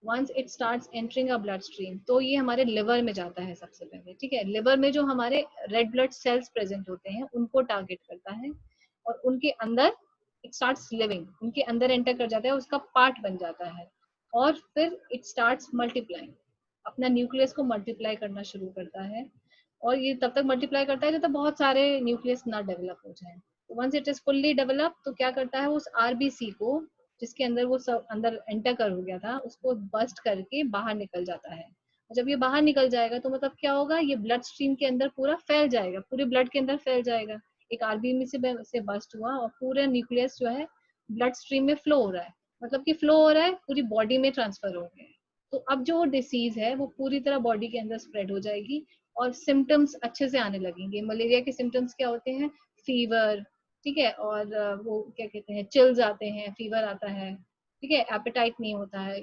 Once it starts entering a bloodstream, तो ये हमारे लिवर में जाता है सबसे पहले, ठीक है। लिवर में जो हमारे रेड ब्लड सेल्स प्रेजेंट होते हैं उनको टारगेट करता है, और उनके अंदर इट स्टार्ट्स लिविंग, उनके अंदर एंटर कर जाता है, उसका पार्ट बन जाता है, और फिर इट स्टार्ट्स मल्टीप्लाइंग, अपना न्यूक्लियस को मल्टीप्लाई करना शुरू करता है। और ये तब तक मल्टीप्लाई करता है जब तक बहुत सारे न्यूक्लियस ना डेवलप हो जाए। Once it is fully develop, तो क्या करता है, उस आरबीसी को जिसके अंदर वो सब अंदर एंटर कर हो गया था, उसको बस्ट करके बाहर निकल जाता है। जब ये बाहर निकल जाएगा तो मतलब क्या होगा, ये ब्लड स्ट्रीम के अंदर पूरा फैल जाएगा, पूरे ब्लड के अंदर फैल जाएगा। एक आरबीसी से बस्ट हुआ और पूरा न्यूक्लियस जो है ब्लड स्ट्रीम में फ्लो हो रहा है, मतलब कि फ्लो हो रहा है, पूरी बॉडी में ट्रांसफर हो गया है। तो अब जो डिसीज है वो पूरी तरह बॉडी के अंदर स्प्रेड हो जाएगी, और सिम्टम्स अच्छे से आने लगेंगे। मलेरिया के सिम्टम्स क्या होते हैं, फीवर, ठीक है, और वो क्या कहते हैं, चिल्स आते हैं, फीवर आता है, ठीक है, एपेटाइट नहीं होता है,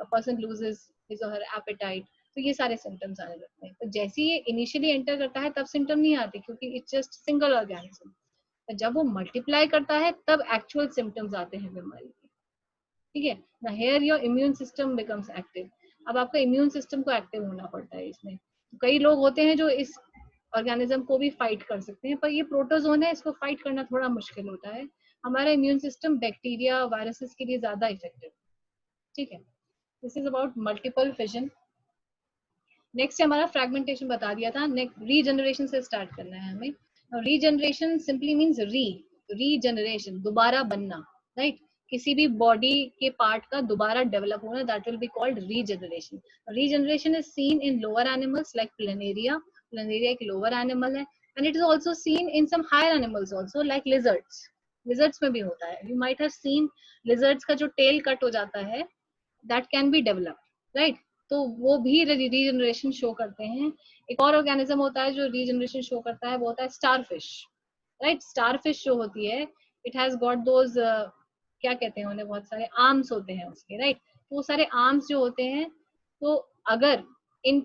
पर्सन लूजेस हिज और हर एपेटाइट, तो ये सारे सिम्टम्स आने लगते हैं। तो जैसे ही ये इनिशियली एंटर करता है तब सिम्टम नहीं आते, क्योंकि इट्स जस्ट सिंगल ऑर्गेनिज्म। तो जब वो मल्टीप्लाई करता है तब एक्चुअल सिम्टम्स आते हैं बीमारी के, ठीक है ना। Here your immune system becomes active, अब आपका इम्यून सिस्टम को एक्टिव होना पड़ता है इसमें। तो कई लोग होते हैं जो इस ऑर्गेनिज्म को भी फाइट कर सकते हैं, पर ये प्रोटोजोन है, इसको फाइट करना थोड़ा मुश्किल होता है। हमारा इम्यून सिस्टम बैक्टीरिया वायरसेस के लिए ज्यादा इफेक्टिव, ठीक है। This is about multiple fission. Next हमारा फ्रेगमेंटेशन बता दिया था, नेक्स्ट रीजनरेशन से स्टार्ट करना है हमें। रीजनरेशन सिंपली मीन्स रीजनरेशन, दोबारा बनना, राइट। किसी भी बॉडी के पार्ट का दोबारा डेवलप होना, that will be called regeneration. Regeneration is seen in lower animals like planaria, planaria एक लोअर एनिमल है, and it is also seen in some higher animals also like lizards, lizards में भी होता है। You might have seen lizards का जो tail cut हो जाता है, that can be developed, right. तो वो भी रीजनरेशन शो करते हैं। एक और ऑर्गेनिज्म होता है जो रीजनरेशन शो करता है, वो होता है स्टारफिश, राइट। स्टारफिश जो होती है, इट हैज गॉट दोज क्या कहते हैं उन्हें, बहुत सारे आर्म्स होते हैं उसके, राइट। तो वो सारे आर्म्स जो होते हैं, तो अगर इन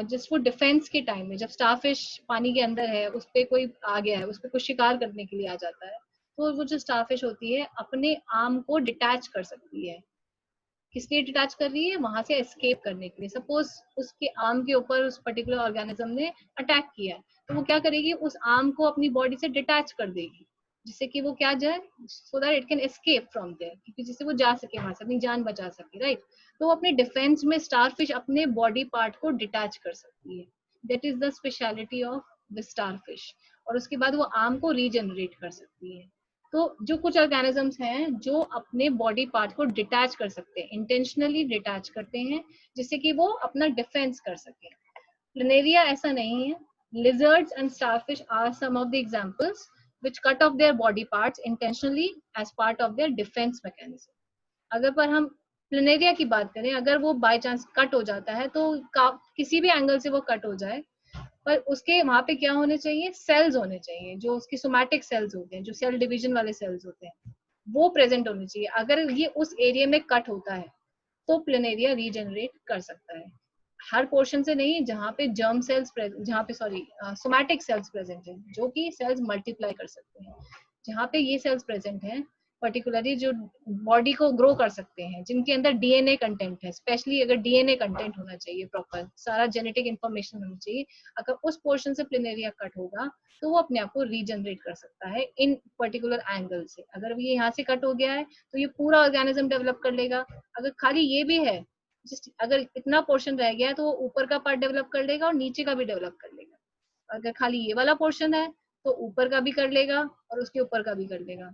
जस्ट वो डिफेंस के टाइम में, जब स्टारफिश पानी के अंदर है, उस पर कोई आ गया है, उस पर कुछ शिकार करने के लिए आ जाता है, तो वो जो स्टारफिश होती है अपने आर्म को डिटैच कर सकती है। किस लिए डिटैच कर रही है, वहां से एस्केप करने के लिए। सपोज उसके आर्म के ऊपर उस पर्टिकुलर ऑर्गेनिज्म ने अटैक किया है, तो वो क्या करेगी, उस आर्म को अपनी बॉडी से डिटैच कर देगी, जिससे कि वो क्या जाए, so that it can escape from there, क्योंकि जिससे वो जा सके वहां से, अपनी जान बचा सके, राइट। तो वो अपने डिफेंस में स्टारफिश अपने बॉडी पार्ट को डिटैच कर सकती है, that is the speciality of the starfish. और उसके बाद वो आर्म को रीजनरेट कर सकती है। तो जो कुछ ऑर्गेनिजम्स हैं जो अपने बॉडी पार्ट को डिटैच कर सकते हैं, इंटेंशनली डिटैच करते हैं, जिससे कि वो अपना डिफेंस कर सके। प्लेनेरिया ऐसा नहीं है। Lizards and starfish are some of the examples which cut off their body parts intentionally as part of their defense mechanism. अगर पर हम प्लेनेरिया की बात करें, अगर वो बाय चांस कट हो जाता है, तो किसी भी एंगल से वो कट हो जाए, पर उसके वहां पे क्या होने चाहिए, सेल्स होने चाहिए, जो उसकी सोमैटिक सेल्स होते हैं, जो सेल डिवीजन वाले सेल्स होते हैं, वो प्रेजेंट होने चाहिए। अगर ये उस एरिया में कट होता है तो प्लेनेरिया रीजनरेट कर सकता है। हर पोर्शन से नहीं, जहाँ पे जर्म सेल्स, जहाँ पे सॉरी सोमैटिक सेल्स प्रेजेंट है, जो कि सेल्स मल्टीप्लाई कर सकते हैं, जहाँ पे ये सेल्स प्रेजेंट हैं, पर्टिकुलरली जो बॉडी को ग्रो कर सकते हैं, जिनके अंदर डीएनए कंटेंट है, स्पेशली अगर डीएनए कंटेंट होना चाहिए, प्रॉपर सारा जेनेटिक इंफॉर्मेशन होनी चाहिए, अगर उस पोर्शन से प्लेनेरिया कट होगा तो वो अपने आप को रीजनरेट कर सकता है इन पर्टिकुलर एंगल से। अगर ये यहाँ से कट हो गया है तो ये पूरा ऑर्गेनिज्म डेवलप कर लेगा। अगर खाली ये भी है, जस्ट अगर इतना पोर्शन रह गया है, तो वो ऊपर का पार्ट डेवलप कर लेगा और नीचे का भी डेवलप कर लेगा। अगर खाली ये वाला पोर्शन है तो ऊपर का भी कर लेगा और उसके ऊपर का भी कर लेगा।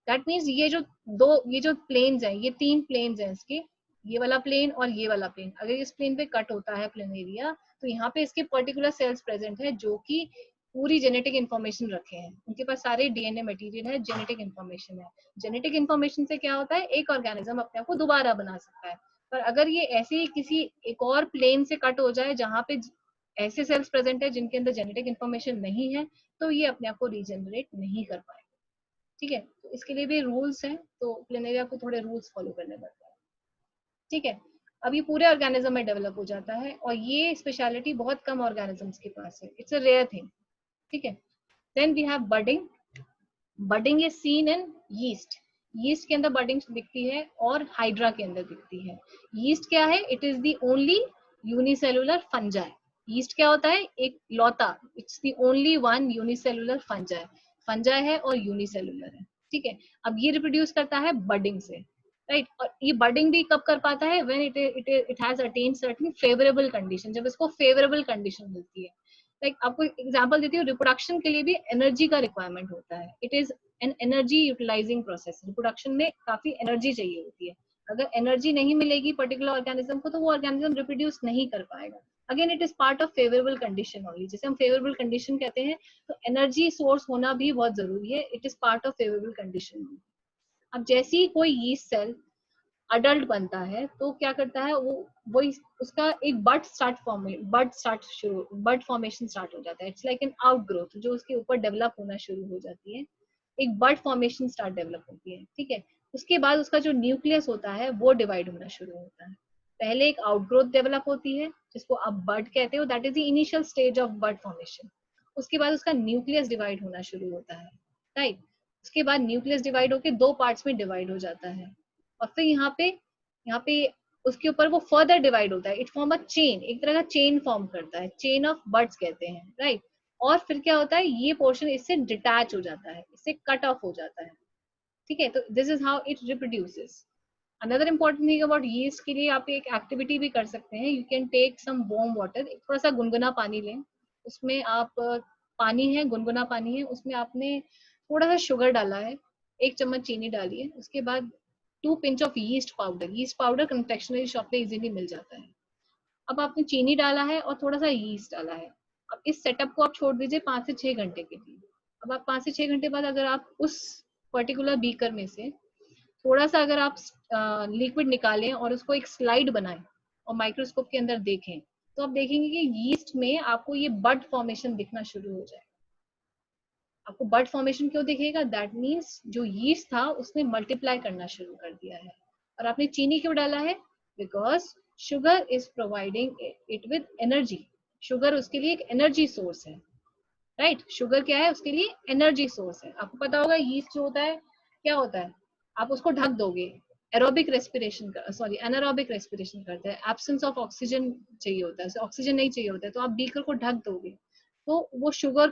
दैट मीन्स ये जो प्लेन्स हैं, ये 3 प्लेन्स हैं इसके, ये वाला प्लेन और ये वाला प्लेन। अगर इस प्लेन पे कट होता है प्लेनेरिया, तो यहाँ पे इसके पर्टिकुलर सेल्स प्रेजेंट है जो कि पूरी जेनेटिक इन्फॉर्मेशन रखे हैं, उनके पास सारे डीएनए मटेरियल है, जेनेटिक इन्फॉर्मेशन है। जेनेटिक इन्फॉर्मेशन से क्या होता है, एक ऑर्गेनिज्म अपने आप को दोबारा बना सकता है। पर अगर ये ऐसे ही किसी एक और प्लेन से कट हो जाए जहाँ पे ऐसे सेल्स प्रेजेंट है जिनके अंदर जेनेटिक इन्फॉर्मेशन नहीं है, तो ये अपने आप को रीजनरेट नहीं कर पाए, ठीक है। तो इसके लिए भी रूल्स हैं, तो प्लेनेरिया को थोड़े रूल्स फॉलो करने पड़ते हैं, ठीक है। अब ये पूरे ऑर्गेनिज्म में डेवलप हो जाता है, और ये स्पेशलिटी बहुत कम ऑर्गेनिजम्स के पास है, इट्स अ रेयर थिंग, ठीक है। Then we have budding. Budding is seen in yeast. Yeast के अंदर बडिंग दिखती है और हाइड्रा के अंदर दिखती है। यीस्ट क्या है? It is the only unicellular fungi. Yeast क्या होता है? एक लौता, it's the only one unicellular fungi. Fungi है और यूनिसेलुलर है, ठीक है। अब ये रिप्रोड्यूस करता है बडिंग से, राइट। और ये बडिंग भी कब कर पाता है? When it has attend certain favourable condition, जब इसको फेवरेबल कंडीशन मिलती है। लाइक आपको एग्जांपल देती हूँ, रिप्रोडक्शन के लिए भी एनर्जी का रिक्वायरमेंट होता है। It is an energy utilizing process. Reproduction में काफी एनर्जी चाहिए होती है। अगर एनर्जी नहीं मिलेगी पर्टिकुलर ऑर्गेनिज्म को, तो वो ऑर्गेनिज्म रिप्रोड्यूस नहीं कर पाएगा। Again it is part of favourable condition only. जैसे हम फेवरेबल कंडीशन कहते हैं, तो एनर्जी सोर्स होना भी बहुत जरूरी है। It is part of favourable condition. अब जैसे ही कोई यीस्ट सेल अडल्ट बनता है, तो क्या करता है वो उसका एक बड फॉर्मेशन स्टार्ट हो जाता है। इट्स लाइक एन आउटग्रोथ, जो उसके ऊपर डेवलप होना शुरू हो जाती है। एक बड फॉर्मेशन स्टार्ट डेवलप होती है, ठीक है। उसके बाद उसका जो न्यूक्लियस होता है वो डिवाइड होना शुरू होता है। पहले एक आउटग्रोथ डेवलप होती है, जिसको आप बड कहते हो, that is the initial stage of bud formation. उसके बाद उसका न्यूक्लियस डिवाइड होना शुरू होता है, राइट। उसके बाद न्यूक्लियस डिवाइड होकर 2 पार्ट्स में डिवाइड हो जाता है, और फिर यहाँ पे उसके ऊपर वो फर्दर डिवाइड होता है। इट फॉर्म अ चेन, एक तरह का चेन फॉर्म करता है, चेन ऑफ बर्ड्स कहते हैं, राइट। और फिर क्या होता है? ये पोर्शन इससे डिटैच हो जाता है, इससे कट ऑफ हो जाता है, ठीक है। तो this is how it reproduces. Another important thing about yeast के लिए आप एक एक्टिविटी भी कर सकते हैं। You can take some warm water, थोड़ा सा गुनगुना पानी लें। उसमें आप पानी है, गुनगुना पानी है, उसमें आपने थोड़ा सा शुगर डाला है, 1 चम्मच चीनी डाली है। उसके बाद 2 pinch of yeast powder. Yeast powder confectionery shop पे इजीली मिल जाता है। अब आपने चीनी डाला है और थोड़ा सा यीस्ट डाला है। अब इस सेटअप को आप छोड़ दीजिए 5 से 6 घंटे के लिए। अब आप 5 से 6 घंटे बाद अगर आप उस पर्टिकुलर बीकर में से थोड़ा सा अगर आप लिक्विड निकालें और उसको एक स्लाइड बनाएं और माइक्रोस्कोप के अंदर देखें, तो आप देखेंगे कि यीस्ट में आपको ये बड फॉर्मेशन दिखना शुरू हो जाएगा। आपको बड फॉर्मेशन क्यों दिखेगा? दैट मीन्स जो यीस्ट था उसने मल्टीप्लाई करना शुरू कर दिया है। और आपने चीनी क्यों डाला है? Because sugar is providing it with energy. Sugar उसके लिए एक एनर्जी सोर्स है, राइट। शुगर क्या है? उसके लिए एनर्जी सोर्स है। आपको पता होगा यीस्ट जो होता है क्या होता है? आप उसको ढक दोगे, aerobic respiration sorry anaerobic respiration करते हैं। एब्सेंस ऑफ ऑक्सीजन चाहिए होता है, ऑक्सीजन नहीं चाहिए होता है, तो आप बीकर को ढक दोगे, तो वो शुगर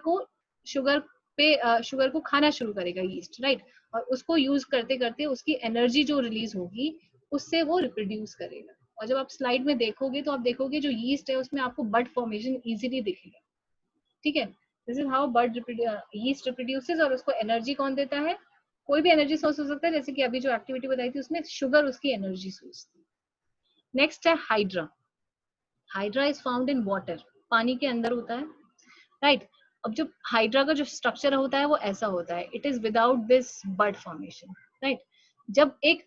को खाना शुरू करेगा यीस्ट, राइट। और उसको यूज करते करते उसकी एनर्जी जो रिलीज होगी उससे वो रिप्रोड्यूस करेगा। और जब आप स्लाइड में देखोगे तो आप देखोगे जो यीस्ट है उसमें आपको बड फॉर्मेशन इजीली दिखेगा, ठीक है। This is how yeast reproduces. और उसको एनर्जी कौन देता है? कोई भी एनर्जी सोर्स हो सकता है, जैसे कि अभी जो एक्टिविटी बताई थी उसमें शुगर उसकी एनर्जी सोर्स थी। नेक्स्ट है hydra. Hydra is found in water, पानी के अंदर होता है, राइट। अब जो हाइड्रा का जो स्ट्रक्चर होता है वो ऐसा होता है, it is without this bud formation, right. जब एक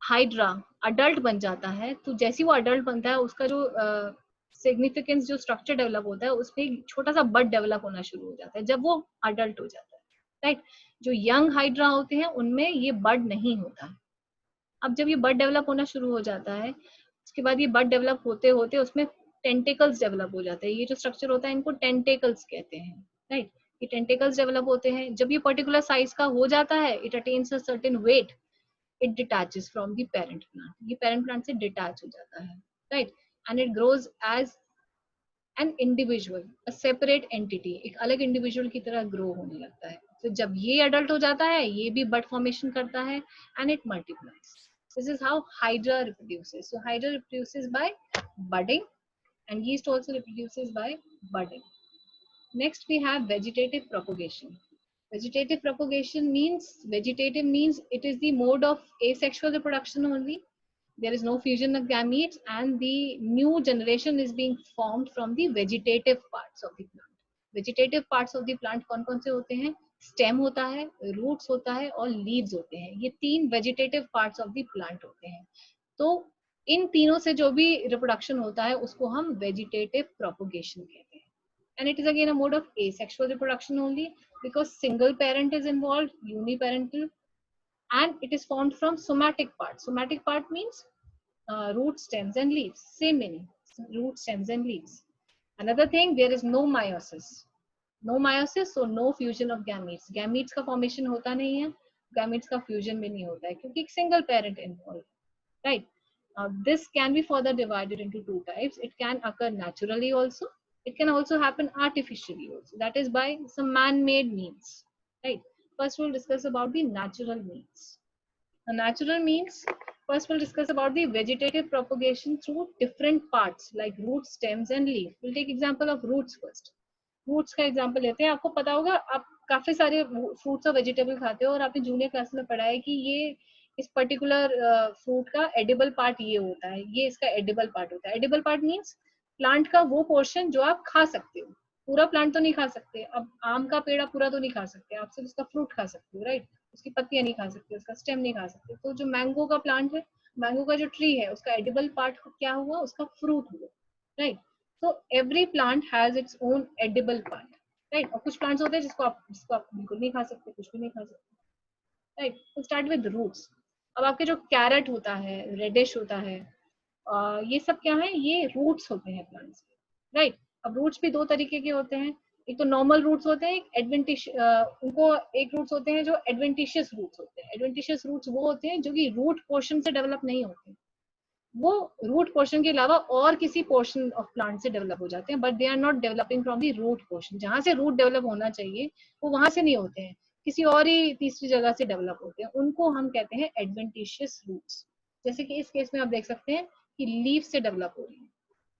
हाइड्रा अडल्ट बन जाता है, तो जैसे वो अडल्ट बनता है उसका जो सिग्निफिकेंस जो स्ट्रक्चर डेवलप होता है उसमें एक छोटा सा बड डेवलप होना शुरू हो जाता है जब वो अडल्ट हो जाता है, राइट। जो यंग हाइड्रा होते हैं उनमें ये बड नहीं होता है। अब जब ये बड डेवलप होना शुरू हो जाता है, उसके बाद ये बड डेवलप होते होते उसमें टेंटिकल्स डेवलप हो जाते हैं। ये जो स्ट्रक्चर होता है इनको टेंटिकल्स कहते हैं, राइट। ये टेंटिकल्स डेवलप होते हैं। जब ये पर्टिकुलर साइज का हो जाता है, it attains a certain weight, it detaches from the parent plant. ये parent plant से detach हो जाता है, right? And it grows as an individual, a separate entity, एक अलग individual की तरह grow होने लगता है। तो जब ये adult हो जाता है, ये भी bud formation करता है and it multiplies. This is how Hydra reproduces. So Hydra reproduces by budding and yeast also reproduces by budding. Next we have vegetative propagation. Vegetative means it is the mode of asexual reproduction only. There is no fusion of gametes and the new generation is being formed from the vegetative parts of the plant. Vegetative parts of the plant कौन कौन से होते हैं? Stem होता है, roots होता है और लीव्स होते हैं। ये 3 vegetative parts of the plant होते हैं। तो इन तीनों से जो भी रिप्रोडक्शन होता है उसको हम वेजिटेटिव प्रोपोगेशन कहते हैं। And it is again a mode of asexual reproduction only, because single parent is involved, uniparental, and it is formed from somatic part. Somatic part means root, stems, and leaves. Same meaning, root, stems, and leaves. Another thing, there is no meiosis. No meiosis, so no fusion of gametes. Gametes का formation होता नहीं है, gametes का fusion भी नहीं होता है क्योंकि एक single parent involve, right. This can be further divided into two types. It can occur naturally also. It can also happen artificially also. That is by some man-made means, right? First, we'll discuss about the natural means. The natural means, first we'll discuss about the vegetative propagation through different parts like roots, stems and leaf. We'll take example of roots first. Roots का example लेते हैं. आपको पता होगा, आप काफी सारे fruits और vegetable खाते हो और आपने जूनियर क्लास में पढ़ा है कि ये इस पर्टिकुलर फ्रूट का एडिबल पार्ट ये होता है, ये इसका एडिबल पार्ट होता है. एडिबल पार्ट मीन्स प्लांट का वो पोर्शन जो आप खा सकते हो. पूरा प्लांट तो नहीं खा सकते. अब आम का पेड़ आप पूरा तो नहीं खा सकते, आप सिर्फ उसका फ्रूट खा सकते हो, राइट. उसकी पत्तियां नहीं खा सकते, उसका स्टेम नहीं खा सकते. तो जो मैंगो का प्लांट है, मैंगो का जो ट्री है, उसका एडिबल पार्ट क्या हुआ, उसका फ्रूट हुआ, राइट. तो every plant has its own edible part, right. और कुछ प्लांट्स होते हैं जिसको आप बिल्कुल नहीं खा सकते, कुछ भी नहीं खा सकते, राइट. तो स्टार्ट विद रूट्स. अब आपके जो कैरेट होता है, रेडिश होता है, ये सब क्या है, ये रूट्स होते हैं प्लांट्स के, राइट. अब रूट्स भी दो तरीके के होते हैं. एक तो नॉर्मल रूट्स होते हैं, उनको एक रूट्स होते हैं जो एडवेंटिशियस रूट्स होते हैं. एडवेंटिशियस रूट्स वो होते हैं जो कि रूट पोर्शन से डेवलप नहीं होते. वो रूट पोर्शन के अलावा और किसी पोर्शन ऑफ प्लांट से डेवलप हो जाते हैं, but they are not developing from the root portion. जहां से रूट डेवलप होना चाहिए वो वहां से नहीं होते हैं, किसी और ही तीसरी जगह से डेवलप होते हैं. उनको हम कहते हैं एडवेंटिशियस रूट्स. जैसे कि इस केस में आप देख सकते हैं कि लीफ से डेवलप हो रही है,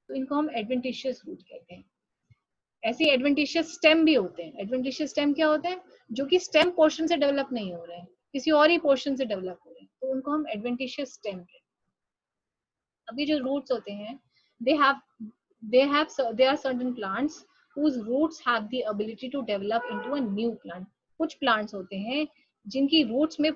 तो इनको हम एडवेंटिशियस रूट कहते हैं. ऐसे एडवेंटिशियस स्टेम भी होते हैं. एडवेंटिशियस स्टेम क्या होते हैं, जो कि स्टेम पोर्शन से डेवलप नहीं हो रहे हैं, किसी और ही पोर्शन से डेवलप हो रहे हैं, तो उनको हम एडवेंटिशियस स्टेम कहते हैं. अभी जो रूट्स होते हैं, there are certain plants whose roots have the ability to develop into a new plant. कुछ प्लांट्स होते हैं जिनकी रूट्स में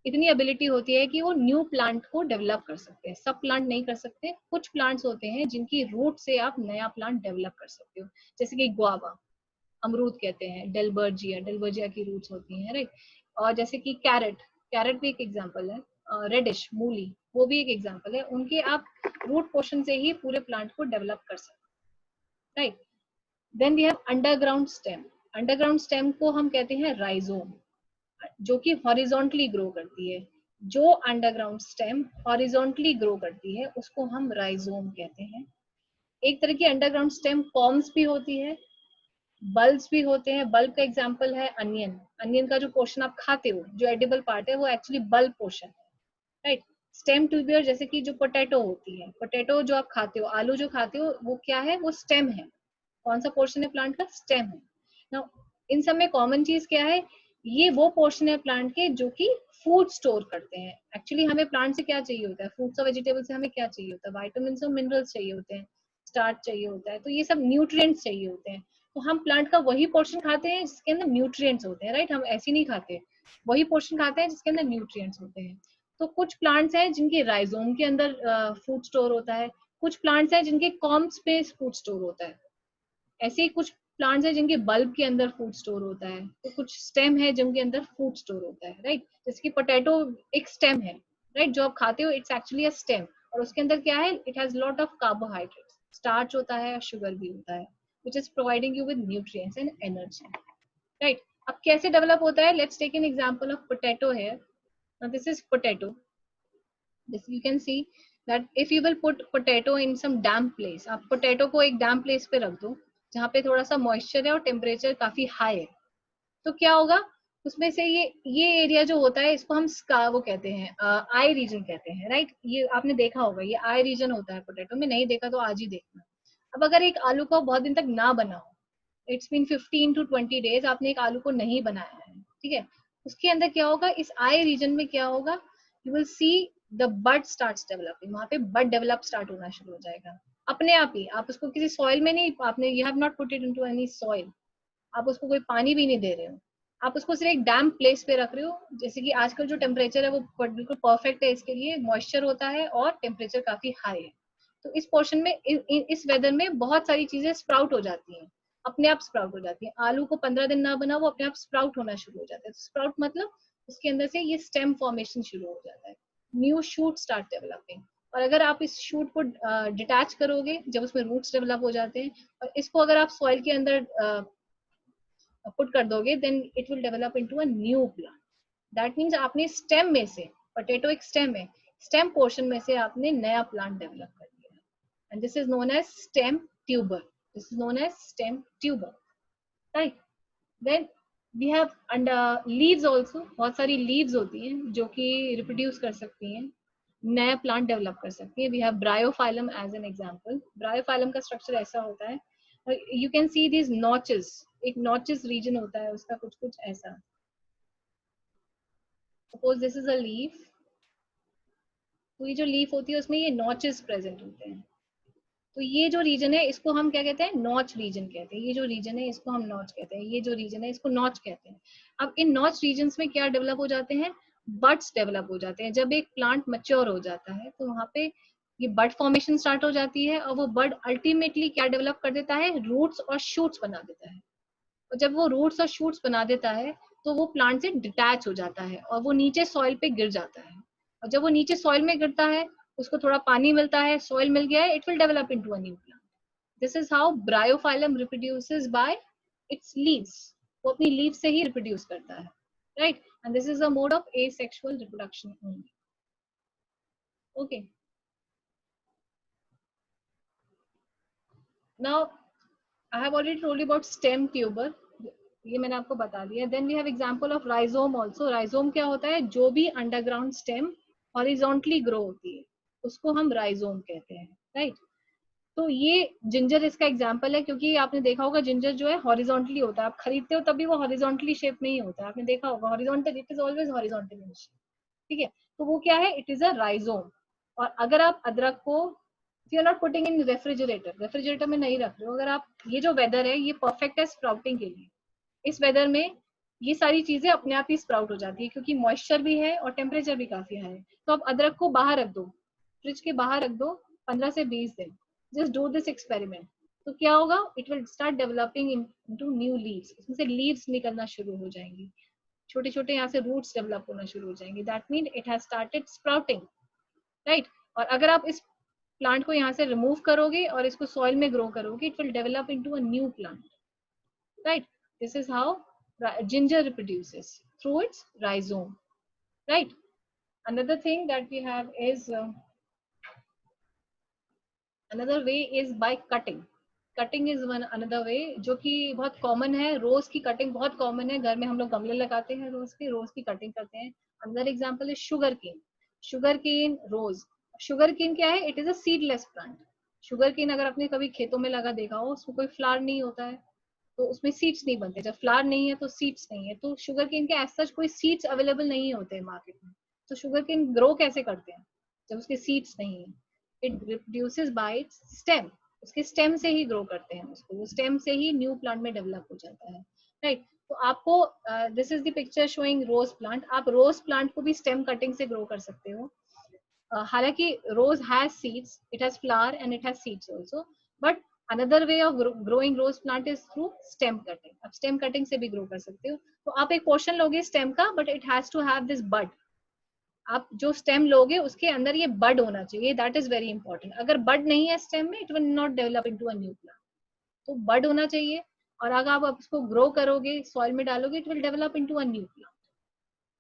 इतनी एबिलिटी होती है कि वो न्यू प्लांट को डेवलप कर सकते हैं. सब प्लांट नहीं कर सकते. कुछ प्लांट्स होते हैं जिनकी रूट से आप नया प्लांट डेवलप कर सकते हो, जैसे कि गुआवा, अमरूद कहते हैं, डेलबर्जिया की रूट्स होती हैं, राइट. और जैसे कि कैरेट भी एक एग्जांपल है. रेडिश, मूली, वो भी एक एग्जांपल है. उनके आप रूट पोर्शन से ही पूरे प्लांट को डेवलप कर सकते हैं, right. Then we have underground stem. Underground stem को हम कहते हैं राइजोम, जो कि हॉरिजॉन्टली ग्रो करती है. जो अंडरग्राउंड स्टेम हॉरिजॉन्टली ग्रो करती है उसको हम राइजोम कहते हैं. एक तरह की अंडरग्राउंड स्टेम फॉर्म्स भी होती है, बल्ब्स भी होते हैं. बल्ब का एग्जांपल है अनियन. अनियन का जो पोर्शन आप खाते हो, जो एडिबल पार्ट है, वो एक्चुअली बल्ब पोर्शन है, राइट. स्टेम ट्यूबियर, जैसे कि जो पोटैटो होती है, पोटैटो जो आप खाते हो, आलू जो खाते हो, वो क्या है, वो स्टेम है. कौन सा पोर्शन है प्लांट का, स्टेम है. नाउ इन सब में कॉमन चीज क्या है, ये वो पोर्शन है प्लांट के जो कि फूड स्टोर करते हैं. एक्चुअली हमें प्लांट से क्या चाहिए होता है, फ्रूट्स और वेजिटेबल से हमें क्या चाहिए होता है, विटामिन और मिनरल्स चाहिए होते हैं, स्टार्च चाहिए होता है, तो ये सब न्यूट्रिएंट्स चाहिए होते हैं. तो हम प्लांट का वही पोर्शन खाते हैं जिसके अंदर न्यूट्रिएंट्स होते हैं, राइट. हम ऐसे नहीं खाते, वही पोर्शन खाते हैं जिसके अंदर न्यूट्रिएंट्स होते हैं. तो कुछ प्लांट्स हैं जिनके राइजोम के अंदर फूड स्टोर होता है, कुछ प्लांट्स हैं जिनके कॉम्ब्स पे फूड स्टोर होता है. ऐसे ही कुछ प्लांट्स हैं जिनके बल्ब के अंदर फूड स्टोर होता है, तो कुछ स्टेम है जिनके अंदर फूड स्टोर होता है, राइट. जैसे कि पोटैटो एक स्टेम है, राइट. जो आप खाते हो इट्स एक्चुअली अ स्टेम, और उसके अंदर क्या है, it has lot of carbohydrates, starch होता है, शुगर भी होता है, which is providing you with nutrients and energy, right. अब कैसे डेवलप होता है, let's take an example of potato here. Now this is potato. This you can see that if you will put potato in some damp place, आप potato को एक डैम्प place पे रख दो जहाँ पे थोड़ा सा मॉइस्चर है और टेम्परेचर काफी हाई है, तो क्या होगा, उसमें से ये एरिया जो होता है, इसको हम वो कहते हैं, आई रीजन कहते हैं, राइट. ये आपने देखा होगा, ये आई रीजन होता है पोटैटो में. नहीं देखा तो आज ही देखना. अब अगर एक आलू को बहुत दिन तक ना बनाओ, इट्स बीन 15 to 20 days, आपने एक आलू को नहीं बनाया है, ठीक है, उसके अंदर क्या होगा, इस आई रीजन में क्या होगा, you will see the bud starts developing. वहां पे बड डेवलप स्टार्ट होना शुरू हो जाएगा अपने आप ही. आप उसको किसी सॉइल में नहीं, आपने you have not put it into any soil, आप उसको कोई पानी भी नहीं दे रहे हो, आप उसको सिर्फ एक डैम्प प्लेस पे रख रहे हो. जैसे कि आजकल जो टेम्परेचर है वो बिल्कुल परफेक्ट है इसके लिए, मॉइस्चर होता है और टेम्परेचर काफी हाई है. तो इस पोर्शन में, इस वेदर में बहुत सारी चीजें स्प्राउट हो जाती हैं, अपने आप स्प्राउट हो जाती है. आलू को 15 दिन ना बना, वो अपने आप स्प्राउट होना शुरू हो जाता है. स्प्राउट मतलब उसके अंदर से ये स्टेम फॉर्मेशन शुरू हो जाता है, न्यू शूट स्टार्ट डेवलपिंग. और अगर आप इस शूट को डिटैच करोगे जब उसमें रूट्स डेवलप हो जाते हैं, और इसको अगर आप सॉइल के अंदर पुट कर दोगे, then it will develop into a new plant, that means आपने स्टेम में से, पोटैटो एक स्टेम है, स्टेम पोर्शन में से आपने नया प्लांट डेवलप कर दिया, and this is known as stem tuber, this is known as stem tuber, right. Then we have under leaves also, बहुत सारी लीव्स होती हैं जो कि रिप्रोड्यूस कर सकती हैं, नया प्लांट डेवलप कर सकती है। We have bryophyllum as an example. Bryophyllum का स्ट्रक्चर ऐसा होता है, you can see this notches, एक नॉचेस रीजन होता है उसका, कुछ कुछ ऐसा। Suppose this is a leaf, तो ये जो लीफ होती है उसमें ये नॉचेस प्रेजेंट होते हैं, तो ये जो रीजन है इसको हम क्या कहते हैं, नॉच रीजन कहते हैं। ये जो रीजन है इसको हम नॉच कहते हैं, ये जो रीजन है इसको नॉच कहते हैं। अब इन नॉच रीजन्स में क्या डेवलप हो जाते हैं, बड्स डेवलप हो जाते हैं। जब एक प्लांट मैच्योर हो जाता है तो वहां पे ये बड फॉर्मेशन स्टार्ट हो जाती है, और वो बड अल्टीमेटली क्या डेवलप कर देता है, रूट्स और शूट्स बना देता है। और जब वो रूट्स और शूट्स बना देता है तो वो प्लांट से डिटैच हो जाता है और वो नीचे सॉइल पे गिर जाता है। और जब वो नीचे सॉइल में गिरता है, उसको थोड़ा पानी मिलता है, सॉइल मिल गया है, it will develop into a new plant. This is how bryophyllum reproduces by its leaves. वो अपनी लीव से ही रिप्रोड्यूस करता है, right. And this is a mode of asexual reproduction only. Okay, now I have already told you about stem tuber, ये मैंने आपको बता दिया। Then we have example of rhizome also. Rhizome क्या होता है, जो भी अंडरग्राउंड स्टेम हॉरिजॉन्टली ग्रो होती है उसको हम राइजोम कहते हैं, राइट। तो ये जिंजर इसका एग्जांपल है, क्योंकि आपने देखा होगा जिंजर जो है हॉरिजॉन्टली होता है, आप खरीदते हो तभी वो हॉरिजॉन्टली शेप में ही होता है, आपने देखा होगा horizontal, it is always horizontal in shape, ठीक है। तो वो क्या है, इट इज अ राइजोम। और अगर आप अदरक को, you are not putting in refrigerator, refrigerator में नहीं रख रहे हो, अगर आप, ये जो वेदर है ये परफेक्ट है स्प्राउटिंग के लिए, इस वेदर में ये सारी चीजें अपने आप ही स्प्राउट हो जाती है, क्योंकि मॉइस्चर भी है और टेम्परेचर भी काफी हाई है। तो आप अदरक को बाहर रख दो, फ्रिज के बाहर रख दो 15 से 20 दिन, जस्ट डू दिस एक्सपेरिमेंट। तो क्या होगा, it will start developing into new leaves, इसमें से लीव्स निकलना शुरू हो जाएंगी, छोटे छोटे यहाँ से रूट्स डेवलप होना शुरू हो जाएंगे, that mean it has started sprouting, right. और अगर आप इस प्लांट को यहाँ से रिमूव करोगे और इसको सॉइल में ग्रो करोगे, it will develop into a new plant, right? This is how ginger reproduces, through its rhizome, right? Another thing that we have is another way is by cutting. Cutting is one another way जो कि बहुत common है। रोज की cutting बहुत common है, घर में हम लोग गमले लगाते हैं रोज की कटिंग करते हैं। Another example is sugar cane. Sugar cane, rose. Sugar cane क्या है, it is a seedless plant. Sugar cane अगर आपने कभी खेतों में लगा देखा हो, उसमें कोई फ्लावर नहीं होता है, तो उसमें सीड्स नहीं बनते। जब फ्लावर नहीं है तो सीड्स नहीं है, तो शुगर केन के एज सच कोई सीड्स अवेलेबल नहीं होते हैं मार्केट में। तो शुगर केन ग्रो कैसे करते हैं जब उसके सीड्स नहीं है, it reproduces by its stem, उसके स्टेम से ही ग्रो करते हैं उसको, वो स्टेम से ही न्यू प्लांट में डेवलप हो जाता है, राइट। तो आपको this is the picture showing rose plant. आप रोज प्लांट को भी स्टेम कटिंग से ग्रो कर सकते हो। हालांकि rose has seeds, it has flower and it has seeds also, but another way of growing rose plant is through stem cutting. आप stem cutting से भी ग्रो कर सकते हो। तो आप एक पोर्शन लोगे स्टेम का, but it has to have this bud. आप जो स्टेम लोगे उसके अंदर ये बड होना चाहिए, दैट इज वेरी इंपॉर्टेंट। अगर बड नहीं है स्टेम में, it will not develop into a new plant. तो बड होना चाहिए, और अगर आप उसको ग्रो करोगे, सॉइल में डालोगे, it will develop into a new plant,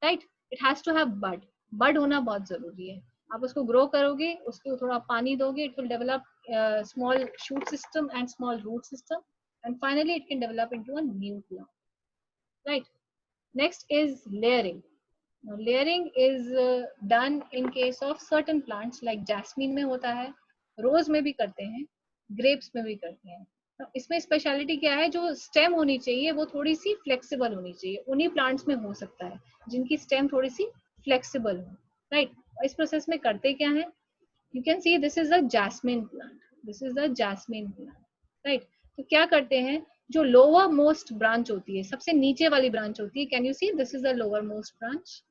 right. It has to have bud, bud होना बहुत जरूरी है। आप उसको ग्रो करोगे, उसको थोड़ा पानी दोगे, it will develop small shoot system and small root system, and finally it can develop into a new plant, right. Next is layering. Now, layering is done in case of certain plants like jasmine में होता है, रोज में भी करते हैं, grapes में भी करते हैं। तो इसमें स्पेशलिटी क्या है, जो स्टेम होनी चाहिए वो थोड़ी सी फ्लेक्सिबल होनी चाहिए, उन्हीं प्लांट्स में हो सकता है जिनकी स्टेम थोड़ी सी फ्लेक्सिबल हो, राइट। इस प्रोसेस में करते क्या है, you can see this is a jasmine plant, this is the jasmine plant, right. तो क्या करते हैं, जो लोअर मोस्ट ब्रांच होती है, सबसे नीचे वाली ब्रांच होती है, can you C this is the lower most branch,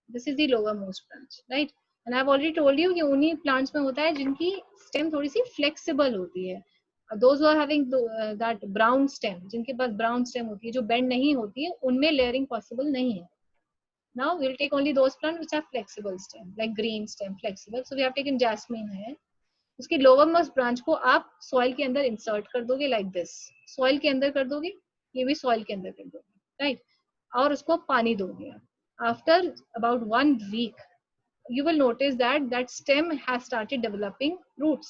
this is the lower most branch, right? And I've already told you कि उन्हीं plants में होता है जिनकी stem थोड़ी सी flexible होती है। Those who are having that brown stem, जिनके पास brown stem होती है, जो bend नहीं होती है, उनमें layering possible नहीं है। Now we'll take only those plants which have flexible stem, like green stem, flexible. So we have taken jasmine है, उसकी lower most branch को आप soil के अंदर insert कर दोगे like this, soil के अंदर कर दोगे, ये भी soil के अंदर कर दोगे, right? और उसको पानी दोगे आप, After about 1 week, you will notice that that stem has started developing roots.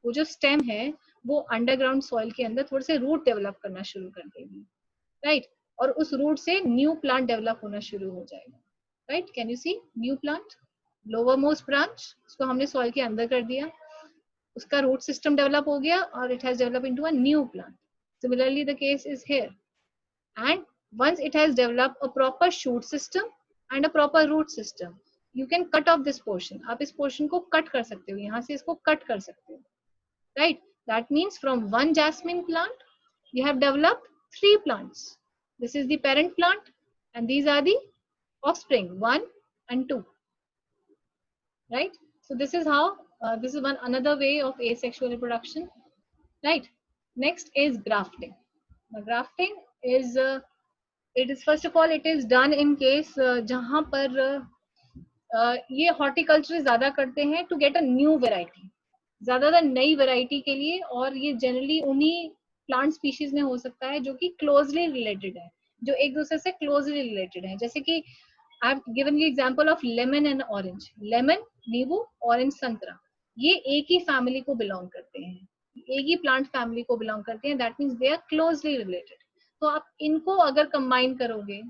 वो जो stem है वो अंडरग्राउंड सॉइल के अंदर थोड़े से रूट डेवलप करना शुरू कर देगी, राइट? और उस रूट से न्यू प्लांट डेवलप होना शुरू हो जाएगा, right? Can you see new plant? Lower most branch उसको हमने सॉइल के अंदर कर दिया, उसका रूट सिस्टम डेवलप हो गया और it has develop into a new plant. Similarly the case is here. And once it has developed a proper shoot system and a proper root system, you can cut off this portion. आप इस portion को cut कर सकते हो, यहाँ से इसको cut कर सकते हो, right? That means from one jasmine plant you have developed 3 plants. This is the parent plant and these are the offspring 1 and 2, right? So this is how this is one another way of asexual reproduction, right? Next is grafting. Now grafting is it is first of all it is done in case जहाँ पर ये horticulture ज्यादा करते हैं to get a new variety, ज्यादातर नई variety के लिए, और ये जनरली उन्हीं प्लांट स्पीशीज में हो सकता है जो कि क्लोजली रिलेटेड है, जो एक दूसरे से क्लोजली रिलेटेड है. जैसे कि I have given you example of lemon and orange. Lemon नींबू, ऑरेंज संतरा, ये एक ही फैमिली को बिलोंग करते हैं, एक ही प्लांट फैमिली को बिलोंग करते हैं. That means they are closely related. तो आप इनको अगर कंबाइन करोगे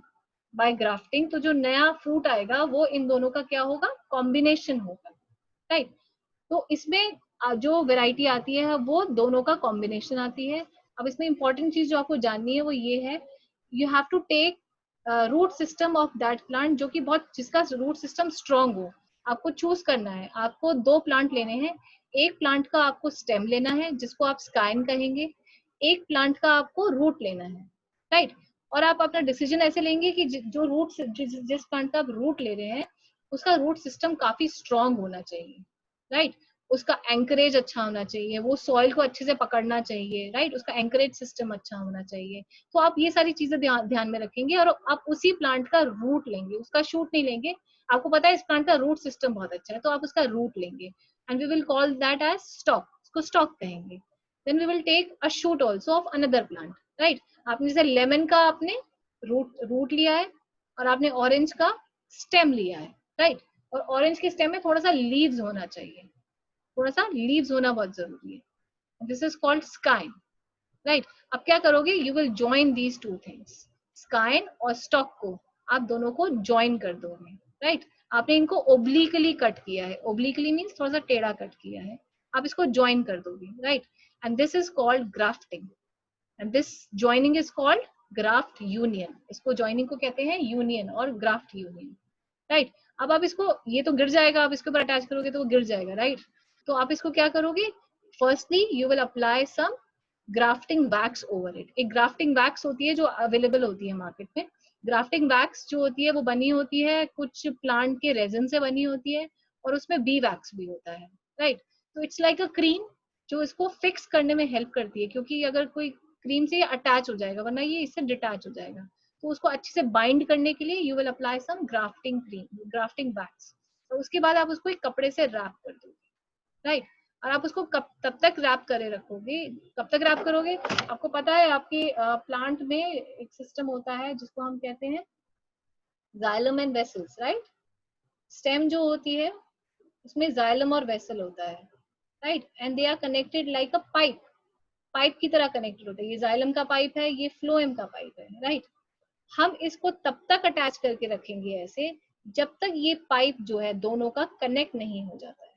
बाय ग्राफ्टिंग तो जो नया फ्रूट आएगा वो इन दोनों का क्या होगा? कॉम्बिनेशन होगा, राइट? तो इसमें जो वैरायटी आती है वो दोनों का कॉम्बिनेशन आती है. अब इसमें इंपॉर्टेंट चीज जो आपको जाननी है वो ये है, you have to take root system of that plant जो कि बहुत, जिसका रूट सिस्टम स्ट्रांग हो. आपको चूज करना है, आपको 2 प्लांट लेने हैं. एक प्लांट का आपको स्टेम लेना है जिसको आप स्काइन कहेंगे, एक प्लांट का आपको रूट लेना है, राइट? और आप अपना डिसीजन ऐसे लेंगे कि जो रूट जिस प्लांट का आप रूट ले रहे हैं उसका रूट सिस्टम काफी स्ट्रांग होना चाहिए, राइट? उसका एंकरेज अच्छा होना चाहिए, वो सॉइल को अच्छे से पकड़ना चाहिए, राइट? उसका एंकरेज सिस्टम अच्छा होना चाहिए. तो आप ये सारी चीजें ध्यान में रखेंगे और आप उसी प्लांट का रूट लेंगे, उसका शूट नहीं लेंगे. आपको पता है इस प्लांट का रूट सिस्टम बहुत अच्छा है तो आप उसका रूट लेंगे and we will call that as stock, उसको स्टॉक कहेंगे. Then we will take a shoot also of another plant, right? आपने जैसे लेमन का आपने रूट लिया है और आपने ऑरेंज का स्टेम लिया है, राइट? और ऑरेंज के स्टेम में थोड़ा सा लीव्स होना चाहिए, थोड़ा सा लीव्स होना बहुत जरूरी है. This is called scion, right? अब क्या करोगे? You will join these 2 things, scion और स्टॉक को आप दोनों को ज्वाइन कर दोगे, राइट? आपने इनको ओब्लिकली कट किया है, ओब्लिकली मीन्स थोड़ा सा टेढ़ा कट किया है, आप इसको ज्वाइन कर दोगे, right? And this is called grafting and this joining is called graft union. इसको ज्वाइनिंग को कहते हैं यूनियन और ग्राफ्ट यूनियन, राइट? अब आप इसको, ये तो गिर जाएगा, आप इसके ऊपर अटैच करोगे तो वो गिर जाएगा, राइट? तो आप इसको क्या करोगे? Firstly you will apply some grafting wax over it. एक ग्राफ्टिंग वैक्स होती है जो अवेलेबल होती है मार्केट में. ग्राफ्टिंग वैक्स जो होती है वो बनी होती है कुछ प्लांट के रेजिन से बनी होती है और उसमें बी वैक्स भी होता है, राइट? तो इट्स लाइक अ क्रीम जो इसको फिक्स करने में हेल्प करती है, क्योंकि अगर कोई क्रीम से ये अटैच हो जाएगा वरना ये इससे डिटैच हो जाएगा. तो उसको अच्छे से बाइंड करने के लिए you will apply some grafting cream, grafting wax. तो उसके बाद आप उसको एक कपड़े से रैप कर दोगे, राइट? और आप उसको तब तक रैप करे रखोगे. कब तक रैप करोगे? आपको पता है आपके प्लांट में एक सिस्टम होता है जिसको हम कहते हैं xylem and vessels, right? Stem जो होती है उसमें जाइलम और वेसल होता है, right? And they are connected like a pipe, pipe की तरह कनेक्टेड होता है. ये जाइलम का पाइप है, ये फ्लोएम का पाइप है, राइट? हम इसको तब तक अटैच करके रखेंगे ऐसे जब तक ये पाइप जो है दोनों का कनेक्ट नहीं हो जाता है,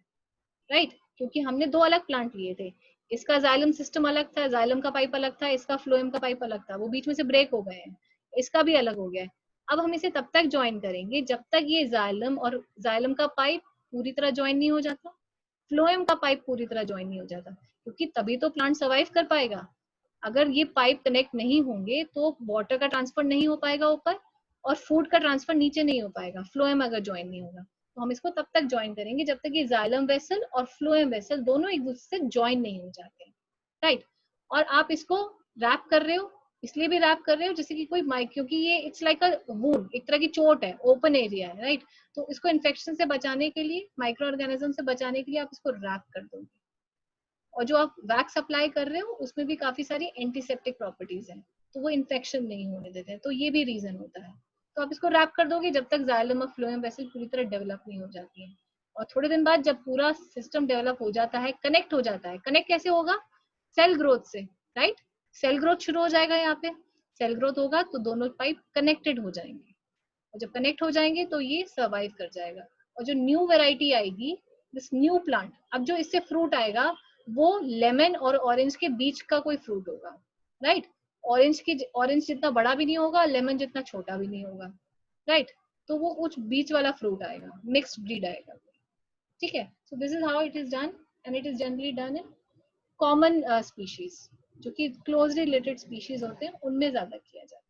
राइट? क्योंकि हमने 2 अलग प्लांट लिए थे, इसका जाइलम सिस्टम अलग था, जाइलम का पाइप अलग था, इसका फ्लोएम का पाइप अलग था, वो बीच में से ब्रेक हो गए हैं, इसका भी अलग हो गया है. अब हम इसे तब तक ज्वाइन करेंगे जब तक ये जाइलम और जाइलम का पाइप पूरी तरह ज्वाइन नहीं हो जाता, फ्लोएम का पाइप पूरी तरह ज्वाइन नहीं हो जाता, क्योंकि तभी तो प्लांट सर्वाइव कर पाएगा. अगर ये पाइप कनेक्ट नहीं होंगे तो वाटर का ट्रांसफर नहीं हो पाएगा ऊपर और फूड का ट्रांसफर नीचे नहीं हो पाएगा, फ्लोएम अगर ज्वाइन नहीं होगा. तो हम इसको तब तक ज्वाइन करेंगे जब तक ये जाइलम वेसल और फ्लोएम वेसल दोनों एक दूसरे से ज्वाइन नहीं हो जाते, राइट? और आप इसको रैप कर रहे हो, इसलिए भी रैप कर रहे हो जैसे कि कोई माइक, क्योंकि ये इट्स लाइक अ वुंड, एक तरह की चोट है, ओपन एरिया है, राइट? तो इसको इन्फेक्शन से बचाने के लिए, माइक्रो ऑर्गेनिज्म से बचाने के लिए आप इसको रैप कर दोगे. और जो आप वैक्स अप्लाई कर रहे हो उसमें भी काफी सारी एंटीसेप्टिक प्रॉपर्टीज हैं, तो वो इन्फेक्शन नहीं होने देते हैं. तो ये भी रीजन होता है. तो आप इसको रैप कर दोगे जब तक जाइलम और फ्लोएम वेसल पूरी तरह डेवलप नहीं हो जाती है। और थोड़े दिन बाद जब पूरा सिस्टम डेवलप हो जाता है, कनेक्ट हो जाता है, कनेक्ट कैसे होगा? सेल ग्रोथ से, राइट? सेल ग्रोथ शुरू हो जाएगा यहाँ पे, सेल ग्रोथ होगा तो दोनों पाइप कनेक्टेड हो जाएंगे, और जब कनेक्ट हो जाएंगे तो ये सर्वाइव कर जाएगा। और जो न्यू वेराइटी आएगी, दिस न्यू प्लांट, अब जो इससे फ्रूट आएगा वो लेमन और ऑरेंज के बीच का कोई फ्रूट होगा, राइट? ऑरेंज जितना बड़ा भी नहीं होगा, लेमन जितना छोटा भी नहीं होगा, राइट? तो वो कुछ बीच वाला फ्रूट आएगा, मिक्स्ड ब्रीड आएगा, ठीक है? So this is how it is done, and it is generally done in common species, जो कि क्लोजली रिलेटेड स्पीशीज होते हैं उनमें ज्यादा किया जाता है।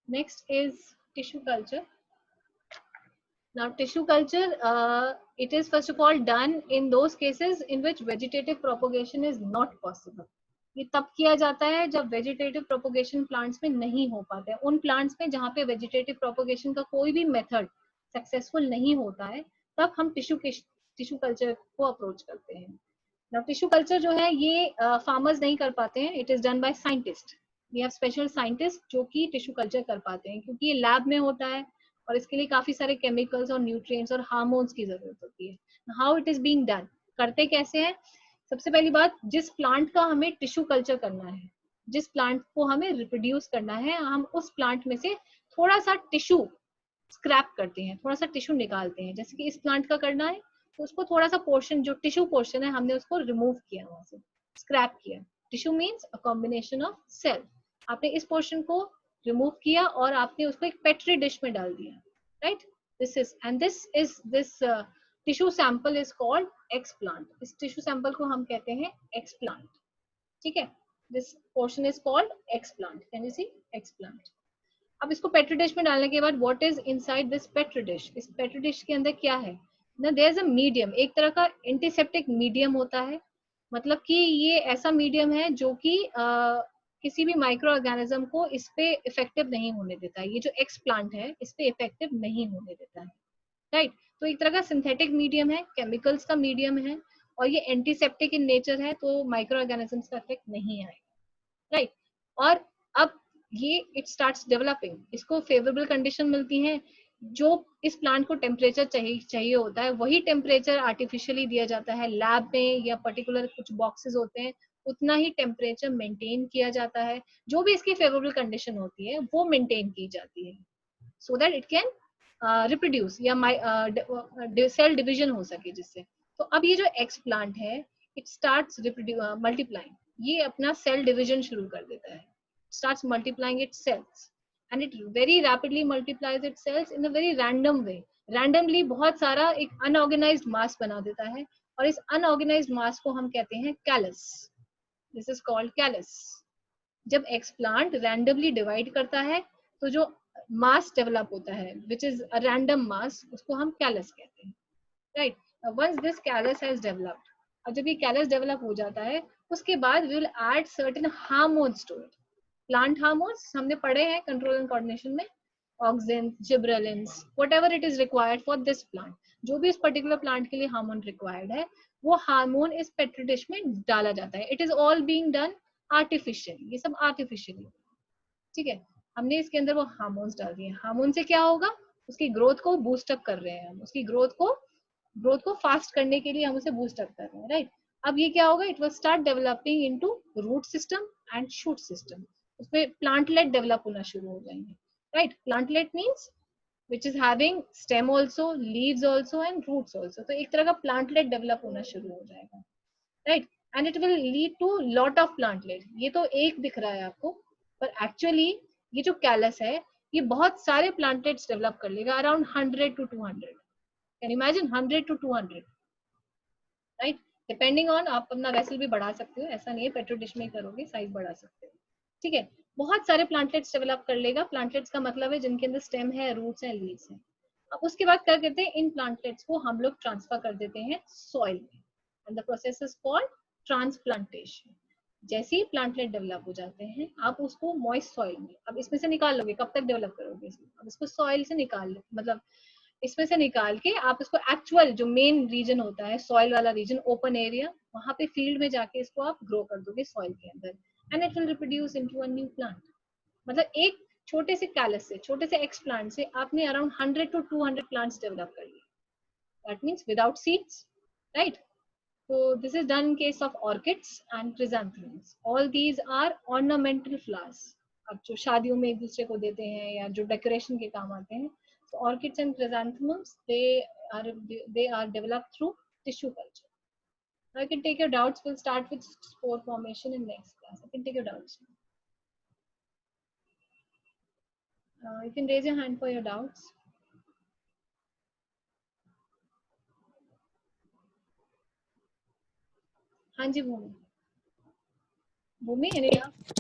Next is tissue culture. Now, tissue culture, it is first of all done in those cases in which vegetative propagation is not possible. ये तब किया जाता है जब वेजिटेटिव प्रोपोगेशन प्लांट्स में नहीं हो पाता है। उन प्लांट्स में जहाँ पे वेजिटेटिव प्रोपोगेशन का कोई भी मेथड सक्सेसफुल नहीं होता है, तब हम टिश्यू कल्चर को अप्रोच करते हैं। Now, टिश्यू कल्चर जो है ये फार्मर्स नहीं कर पाते हैं, it is done by scientist. We have special scientist जो कि टिश्यू कल्चर कर पाते हैं, क्योंकि ये लैब में होता है और इसके लिए काफी सारे केमिकल्स और न्यूट्रिएंट्स और हार्मोन्स की जरूरत होती है। How it is being done, करते कैसे हैं? सबसे पहली बात, जिस प्लांट का हमें टिश्यू कल्चर करना है, जिस प्लांट को हमें रिप्रोड्यूस करना है, हम उस प्लांट में से थोड़ा सा टिश्यू स्क्रैप करते हैं, थोड़ा सा टिश्यू निकालते हैं। जैसे कि इस प्लांट का करना है तो उसको थोड़ा सा पोर्शन, जो टिश्यू पोर्शन है, हमने उसको रिमूव किया, वहां से स्क्रैप किया। Tissue means a combination of cell. आपने इस पोर्शन को रिमूव किया और आपने उसको एक पेट्री डिश में डाल दिया, right? This tissue sample is called explant. इस टिश्यू सैंपल को हम कहते हैं एक्सप्लांट, ठीक है? This portion is called explant. Can you see? Explant. अब इसको पेट्री डिश में डालने के बाद what is inside this petri dish? इस पेट्री डिश के अंदर क्या है ना? देयर इज अ मीडियम, एक तरह का एंटीसेप्टिक मीडियम होता है। मतलब कि ये ऐसा मीडियम है जो कि किसी भी माइक्रो ऑर्गेनिज्म को इस पे इफेक्टिव नहीं होने देता है। ये जो एक्स प्लांट है इस पे इफेक्टिव नहीं होने देता है, राइट? तो एक तरह का सिंथेटिक मीडियम है, केमिकल्स का मीडियम है, और ये एंटीसेप्टिक इन नेचर है, तो माइक्रो ऑर्गेनिजम्स का इफेक्ट नहीं आएगा, राइट? और अब ये इट स्टार्ट्स डेवलपिंग, इसको फेवरेबल कंडीशन मिलती है। जो इस प्लांट को टेम्परेचर चाहिए होता है, वही टेम्परेचर आर्टिफिशियली दिया जाता है लैब में, या पर्टिकुलर कुछ बॉक्सेस होते हैं, उतना ही टेम्परेचर मेंटेन किया जाता है। जो भी इसकी फेवरेबल कंडीशन होती है वो मेंटेन की जाती है, सो दैट इट कैन रिप्रोड्यूस या सेल डिविजन हो सके जिससे। तो अब ये जो एक्स प्लांट है, इट स्टार्ट्स मल्टीप्लाइंग, ये अपना सेल डिविजन शुरू कर देता है, starts multiplying its cells, and it very rapidly multiplies its cells in a very random way. Randomly बहुत सारा एक unorganized mass बना देता है, और इस unorganized mass को हम कहते हैं callus. This is called callus. जब एक्सप्लांट रैंडमली डिवाइड करता है तो जो मास डेवलप होता है, विच इज अ रैंडम मास, उसको हम कैलस कहते हैं, right? Once this callus has developed, और जब ये कैलस डेवलप हो जाता है, उसके बाद we will add certain hormones to it. Plant hormones हमने पढ़े हैं कंट्रोल एंड कोऑर्डिनेशन में, auxin, gibberellins, whatever it is required for this plant. जो भी इस पर्टिकुलर प्लांट के लिए हार्मोन रिक्वायर्ड है, वो हार्मोन इस पेट्री डिश में डाला जाता है। It is all being done artificial, ये सब आर्टिफिशियली, ठीक है? हमने इसके अंदर वो हार्मोन्स डाल दिए। हार्मोन से क्या होगा? उसकी ग्रोथ को बूस्ट अप कर रहे हैं हम, उसकी ग्रोथ को फास्ट करने के लिए हम उसे बूस्ट अप कर रहे हैं, राइट? अब ये क्या होगा? It will start developing into root system and shoot system. उसमें प्लांटलेट डेवलप होना शुरू हो जाएंगे, right? Plantlet means which is having stem also, leaves also and roots also. तो एक तरह का plantlet डेवलप होना शुरू हो जाएगा, right? And it will lead to lot of plantlet. ये तो एक दिख रहा है आपको, पर actually ये जो कैलस है, ये बहुत सारे प्लांटलेट्स डेवलप कर लेगा, around 100 to 200. Can imagine 100 to 200, right? Depending on, आप अपना वेसल भी बढ़ा सकते हो, ऐसा नहीं है पेट्रो डिश में करोगे साइज बढ़ा सकते हो, ठीक है? बहुत सारे प्लांटलेट्स डेवलप कर लेगा। प्लांटलेट्स का मतलब है जिनके अंदर स्टेम है, रूट्स है, लीव्स है। अब उसके बाद क्या करते हैं? इन प्लांटलेट्स को हम लोग ट्रांसफर कर देते हैं सॉइल में, and the process is called transplantation. जैसे ही प्लांटलेट डेवलप हो जाते हैं, आप उसको मॉइस्ट सॉइल में, अब इसमें से निकाल लोगे, कब तक डेवलप करोगे इसमें? अब इसको सॉइल से निकाल लो, मतलब इसमें से निकाल के आप इसको एक्चुअल जो मेन रीजन होता है, सॉइल वाला रीजन, ओपन एरिया, वहां पे फील्ड में जाके इसको आप ग्रो कर दोगे सॉइल के अंदर, and it will reproduce into a new plant. मतलब एक छोटे से कैलस से, छोटे से एक्स प्लांट से आपने अराउंड 100 to 200 प्लांट्स डेवलप कर लिए. That means without seeds, right? So this is done in case of orchids and chrysanthemums. All these are ornamental flowers. अब जो शादियों में एक दूसरे को देते हैं या जो डेकोरेशन के काम आते हैं. So orchids and chrysanthemums, they are developed through tissue culture. Now I can take your doubts. We'll start with spore formation in next class. I can take your doubts. You can raise your hand for your doubts. हाँ जी भूमि. भूमि any doubt?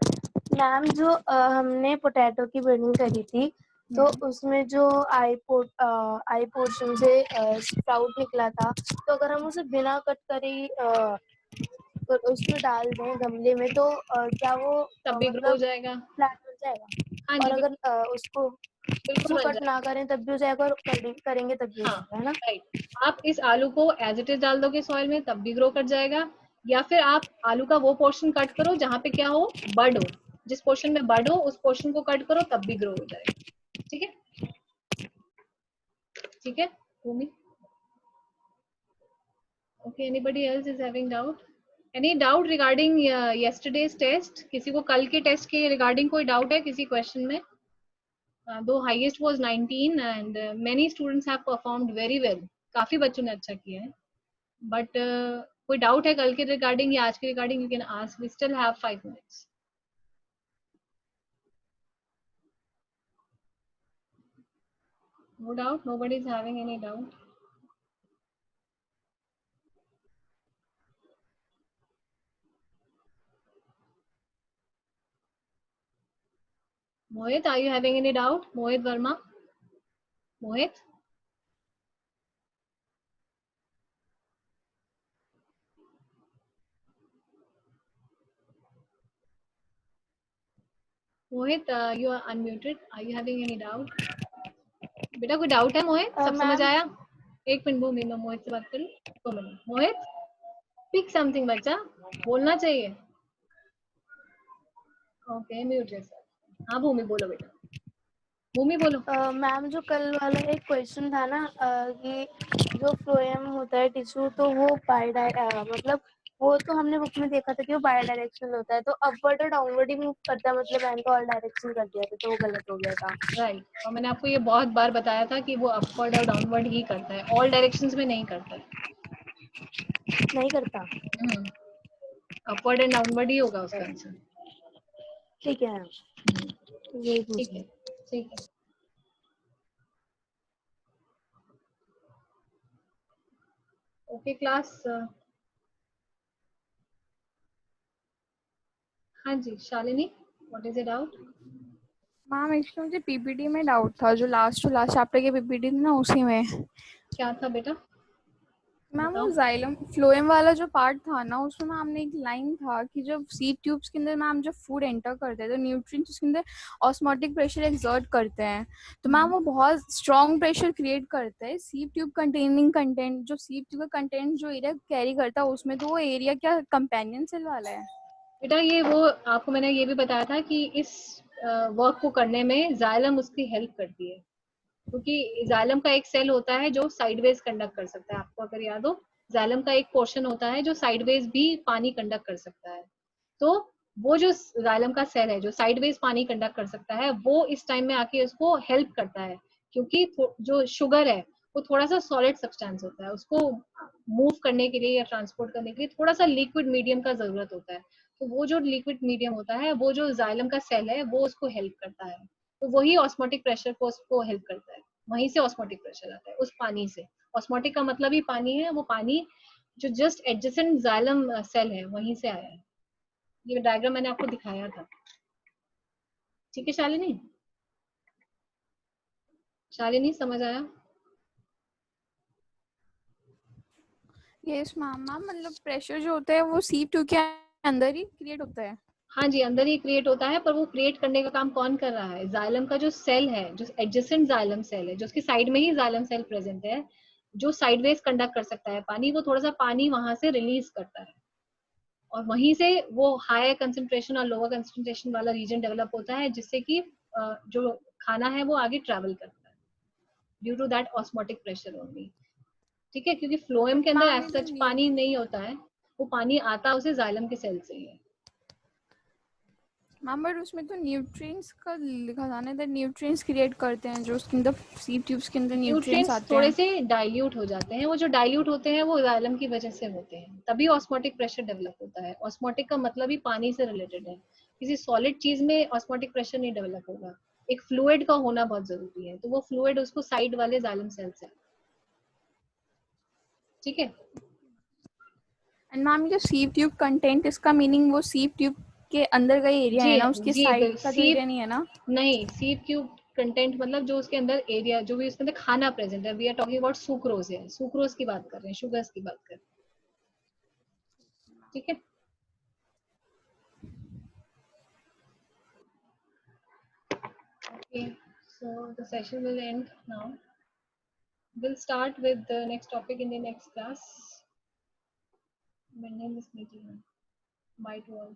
Ma'am जो हमने potato की breeding करी थी तो उसमें जो आई portion से स्प्राउट निकला था, तो अगर हम उसे बिना कट करे उसमें डाल दें गमले में तो क्या वो तब भी ग्रो हो जाएगा, प्लांट बन जाएगा? हाँ और जी, अगर उसको कट ना करें तब भी हो जाएगा और करेंगे तब भी हो जाएगा, है ना? राइट. आप इस आलू को एज इट इज डाल दोगे सॉइल में तब भी ग्रो कर जाएगा, या फिर आप आलू का वो पोर्शन कट करो जहाँ पे क्या हो, बड हो. जिस पोर्शन में बड हो उस पोर्शन को कट करो तब भी ग्रो हो जाएगा. ठीक है, ठीक है Bhoomi. Okay, anybody else is having doubt? Any doubt regarding yesterday's test? किसी को कल के टेस्ट के रिगार्डिंग कोई डाउट है किसी क्वेश्चन में? Though highest was 19 and many students have performed very well. काफी बच्चों ने अच्छा किया है. But कोई डाउट है कल के रिगार्डिंग या आज के regarding? You can ask. We still have 5 minutes. No doubt. Nobody is having any doubt. Mohit, are you having any doubt? Mohit Verma. Mohit. Mohit, you are unmuted. Are you having any doubt? बेटा कोई doubt है मोहित? सब समझ आया? एक minute भूमि, मैं मोहित से बात करूं. 2 मिनट. मोहित, स्पीक समथिंग बच्चा, बोलना चाहिए. ओके, म्यूट है सर. हाँ भूमि बोलो बेटा. भूमि बोलो. मैम जो कल वाला एक क्वेश्चन था ना कि जो फ्लोएम होता है टिश्यू तो वो मतलब वो तो हमने बुक में देखा था कि वो बाई डायरेक्शनल होता है, तो अपवर्ड और डाउनवर्ड ही मूव करता है, मतलब मैंने तो ऑल डायरेक्शन कर दिया था तो वो गलत हो गया था. राइट. और मैंने आपको ये बहुत बार बताया था कि वो अपवर्ड और डाउनवर्ड ही करता है, ऑल डायरेक्शंस में नहीं करता है. नहीं करता. अपवर्ड एंड डाउनवर्ड ही होगा उसका आंसर. ठीक है, ठीक है, ठीक है. Okay class. हाँ जी Shalini, what is the doubt? Ma'am actually मुझे पीपीटी में डाउट था, जो लास्ट टू लास्ट चैप्टर के पीपीटी थी ना उसी में. क्या था बेटा? मैम वो जाइलम फ्लोएम वाला जो पार्ट था ना उसमें मैम ने एक लाइन था कि जब सीड ट्यूब्स के अंदर मैम जब फूड एंटर करते हैं तो न्यूट्रिएंट्स उसके अंदर ऑस्मोटिक प्रेशर एक्सर्ट करते हैं, तो मैम वो बहुत स्ट्रॉन्ग प्रेशर क्रिएट करते हैं. सीड ट्यूब कंटेनिंग कंटेंट, जो सीड ट्यूब का कंटेंट जो एरिया कैरी करता है उसमें, तो वो एरिया क्या कंपेनियन सेल वाला है? बेटा ये वो आपको मैंने ये भी बताया था कि इस वर्क को करने में जाइलम उसकी हेल्प करती है, क्योंकि जाइलम का एक सेल होता है जो साइडवेज कंडक्ट कर सकता है. आपको अगर याद हो, जाइलम का एक पोर्शन होता है जो साइडवेज भी पानी कंडक्ट कर सकता है. तो वो जो जाइलम का सेल है जो साइडवेज पानी कंडक्ट कर सकता है, वो इस टाइम में आके उसको हेल्प करता है, क्योंकि जो शुगर है वो थोड़ा सा सॉलिड सब्सटेंस होता है, उसको मूव करने के लिए या ट्रांसपोर्ट करने के लिए थोड़ा सा लिक्विड मीडियम का जरूरत होता है. तो वो जो लिक्विड मीडियम होता है, वो जो जाइलम का सेल है वो उसको हेल्प करता है. तो वही ऑस्मोटिक प्रेशर को उसको हेल्प करता है. वहीं से ऑस्मोटिक प्रेशर आता है, उस पानी से. ऑस्मोटिक का मतलब ही पानी है, वो पानी जो जस्ट एडजेसेंट जाइलम सेल है वहीं से आया है. ये डायग्राम मैंने आपको दिखाया था. ठीक है शालिनी? शालिनी समझ आया? Yes ma'am. मैम मतलब प्रेशर जो होता है वो सीड ट्यूब के अंदर ही क्रिएट होता है? हाँ जी, अंदर ही क्रिएट होता है, पर वो क्रिएट करने का काम कौन कर रहा है? जाइलम का जो सेल है, जो एडजेसेंट जाइलम सेल है, जो उसकी साइड में ही जाइलम सेल प्रेजेंट है, जो साइडवेज कंडक्ट कर सकता है पानी, वो थोड़ा सा पानी वहां से रिलीज करता है, और वहीं से वो हाई कंसंट्रेशन और लोअर कंसंट्रेशन वाला रीजन डेवलप होता है, जिससे कि जो खाना है वो आगे ट्रेवल करता है due to that osmotic pressure only. ठीक है, क्योंकि फ्लोएम के अंदर मैम एज सच पानी नहीं होता है, वो पानी आता उसे जाइलम के सेल से ही है। मैम बट उसमें तो न्यूट्रिएंट्स का लिखा था ना, दैट न्यूट्रिएंट्स क्रिएट करते हैं जो उसके अंदर सीड ट्यूब्स के अंदर न्यूट्रिएंट्स आते थोड़े हैं। से डाइल्यूट हो जाते हैं, वो जो डाइल्यूट होते हैं वो जाइलम की वजह से होते हैं, तभी ऑस्मोटिक प्रेशर डेवलप होता है। ऑस्मोटिक का मतलब ही पानी से रिलेटेड है, किसी सॉलिड चीज में ऑस्मोटिक प्रेशर नहीं डेवलप होगा, एक फ्लूइड का होना बहुत जरूरी है, तो वो फ्लूइड उसको साइड वाले जाइलम सेल से। ठीक है। एंड मैम जो सीड ट्यूब कंटेंट, इसका मीनिंग वो सीड ट्यूब के अंदर का एरिया है ना, उसके जी साइड का तो एरिया नहीं है ना? नहीं, सीड ट्यूब कंटेंट मतलब जो उसके अंदर एरिया, जो भी उसके अंदर खाना प्रेजेंट है, we are talking about sucrose है, सुक्रोज की बात कर रहे हैं, शुगर्स की बात कर रहे हैं। ठीक है। Okay, so the session will end now. We'll start with the next topic in the next class. My name is Meeting. Bye to all.